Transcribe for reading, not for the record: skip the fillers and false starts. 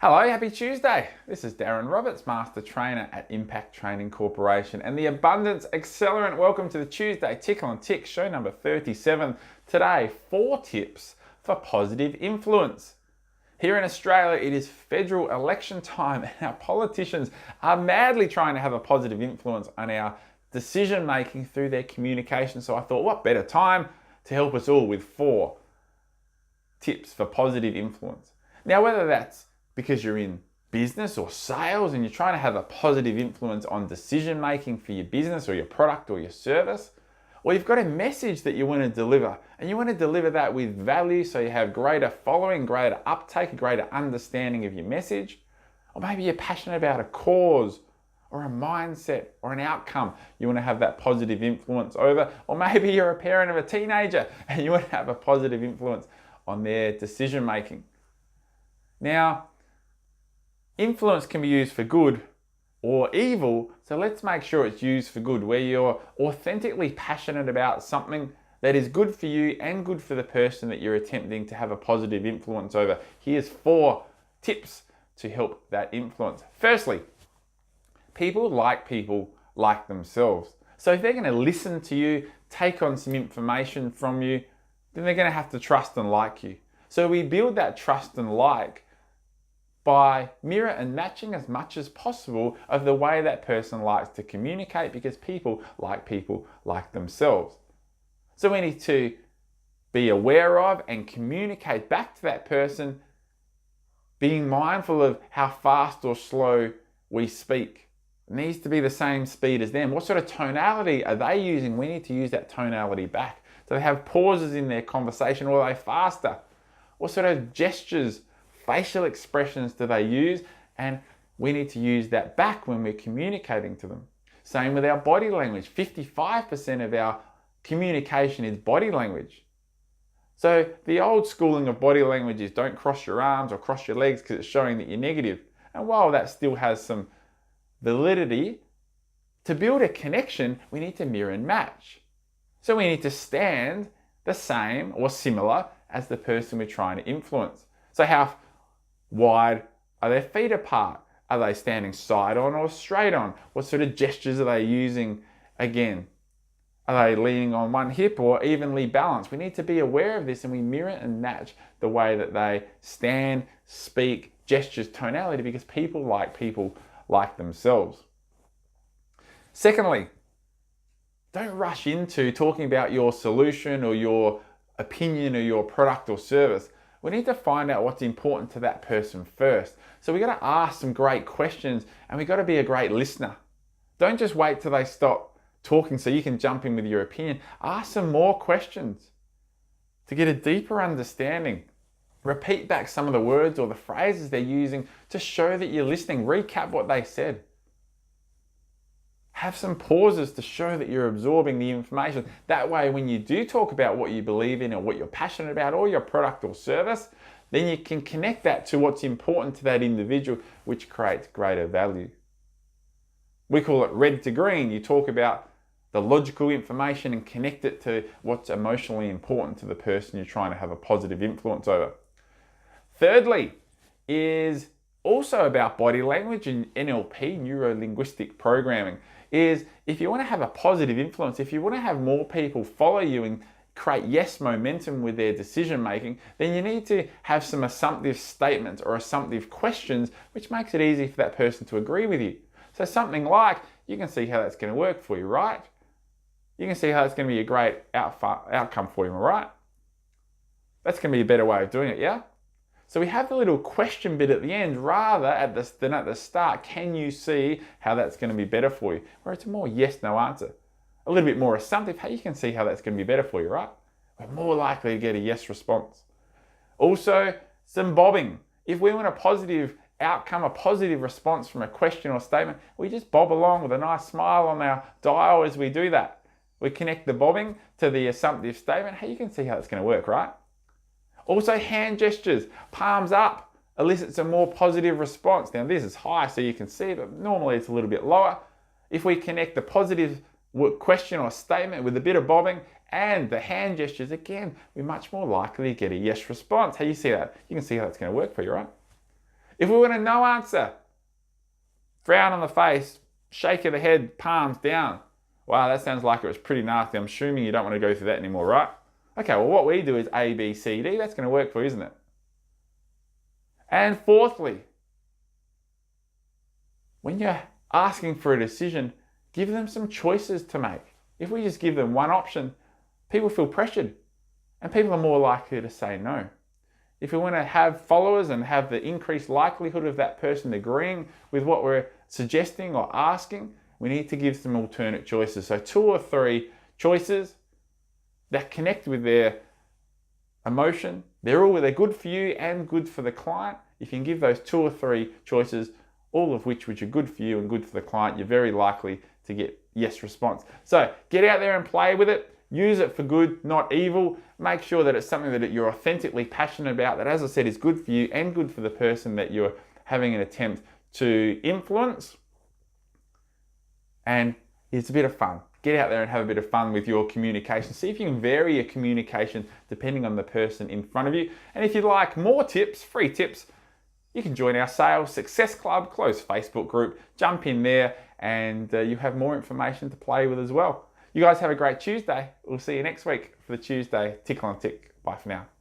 Hello, happy Tuesday. This is Darren Roberts, Master Trainer at Impact Training Corporation and the Abundance Accelerant. Welcome to the Tuesday Tickle and Tick, show number 37. Today, 4 tips for positive influence. Here in Australia, it is federal election time and our politicians are madly trying to have a positive influence on our decision making through their communication. So I thought, what better time to help us all with 4 tips for positive influence. Now, whether that's because you're in business or sales and you're trying to have a positive influence on decision making for your business or your product or your service, or you've got a message that you want to deliver and you want to deliver that with value so you have greater following, greater uptake, a greater understanding of your message, or maybe you're passionate about a cause or a mindset or an outcome you want to have that positive influence over, or maybe you're a parent of a teenager and you want to have a positive influence on their decision making. Now, influence can be used for good or evil, so let's make sure it's used for good, where you're authentically passionate about something that is good for you and good for the person that you're attempting to have a positive influence over. Here's 4 tips to help that influence. Firstly, people like themselves. So if they're going to listen to you, take on some information from you, then they're going to have to trust and like you. So we build that trust and like by mirror and matching as much as possible of the way that person likes to communicate, because people like themselves. So we need to be aware of and communicate back to that person, being mindful of how fast or slow we speak. It needs to be the same speed as them. What sort of tonality are they using? We need to use that tonality back. Do they have pauses in their conversation, or are they faster? What sort of gestures, facial expressions do they use? And we need to use that back when we're communicating to them. Same with our body language. 55% of our communication is body language. So the old schooling of body language is don't cross your arms or cross your legs because it's showing that you're negative. And while that still has some validity, to build a connection, we need to mirror and match. So we need to stand the same or similar as the person we're trying to influence. So how wide are their feet apart? Are they standing side on or straight on? What sort of gestures are they using again? Are they leaning on one hip or evenly balanced? We need to be aware of this and we mirror and match the way that they stand, speak, gestures, tonality, because people like themselves. Secondly, don't rush into talking about your solution or your opinion or your product or service. We need to find out what's important to that person first. So we got to ask some great questions and we got to be a great listener. Don't just wait till they stop talking so you can jump in with your opinion. Ask some more questions to get a deeper understanding. Repeat back some of the words or the phrases they're using to show that you're listening. Recap what they said. Have some pauses to show that you're absorbing the information. That way, when you do talk about what you believe in or what you're passionate about or your product or service, then you can connect that to what's important to that individual, which creates greater value. We call it red to green. You talk about the logical information and connect it to what's emotionally important to the person you're trying to have a positive influence over. Thirdly, is also about body language and NLP, neuro-linguistic programming, is if you want to have a positive influence, if you want to have more people follow you and create yes momentum with their decision making, then you need to have some assumptive statements or assumptive questions, which makes it easy for that person to agree with you. So something like, you can see how that's going to work for you, right? You can see how that's going to be a great outcome for you, right? That's going to be a better way of doing it, yeah? So we have the little question bit at the end rather than at the start. Can you see how that's going to be better for you? Where it's a more yes, no answer. A little bit more assumptive. Hey, you can see how that's going to be better for you, right? We're more likely to get a yes response. Also, some bobbing. If we want a positive outcome, a positive response from a question or statement, we just bob along with a nice smile on our dial as we do that. We connect the bobbing to the assumptive statement. Hey, you can see how that's going to work, right? Also, hand gestures, palms up, elicits a more positive response. Now, this is high so you can see, but normally it's a little bit lower. If we connect the positive question or statement with a bit of bobbing and the hand gestures, again, we're much more likely to get a yes response. How you see that? You can see how that's going to work for you, right? If we want a no answer, frown on the face, shake of the head, palms down. Wow, that sounds like it was pretty nasty. I'm assuming you don't want to go through that anymore, right? Okay, well, what we do is A, B, C, D. That's going to work for you, isn't it? And fourthly, when you're asking for a decision, give them some choices to make. If we just give them one option, people feel pressured and people are more likely to say no. If we want to have followers and have the increased likelihood of that person agreeing with what we're suggesting or asking, we need to give some alternate choices. So 2 or 3 choices that connect with their emotion. They're good for you and good for the client. If you can give those 2 or 3 choices, all of which are good for you and good for the client, you're very likely to get yes response. So get out there and play with it. Use it for good, not evil. Make sure that it's something that you're authentically passionate about, that, as I said, is good for you and good for the person that you're having an attempt to influence. And it's a bit of fun. Get out there and have a bit of fun with your communication. See if you can vary your communication depending on the person in front of you. And if you'd like more tips, free tips, you can join our Sales Success Club closed Facebook group. Jump in there and you have more information to play with as well. You guys have a great Tuesday. We'll see you next week for the Tuesday Tickle and Tick. Bye for now.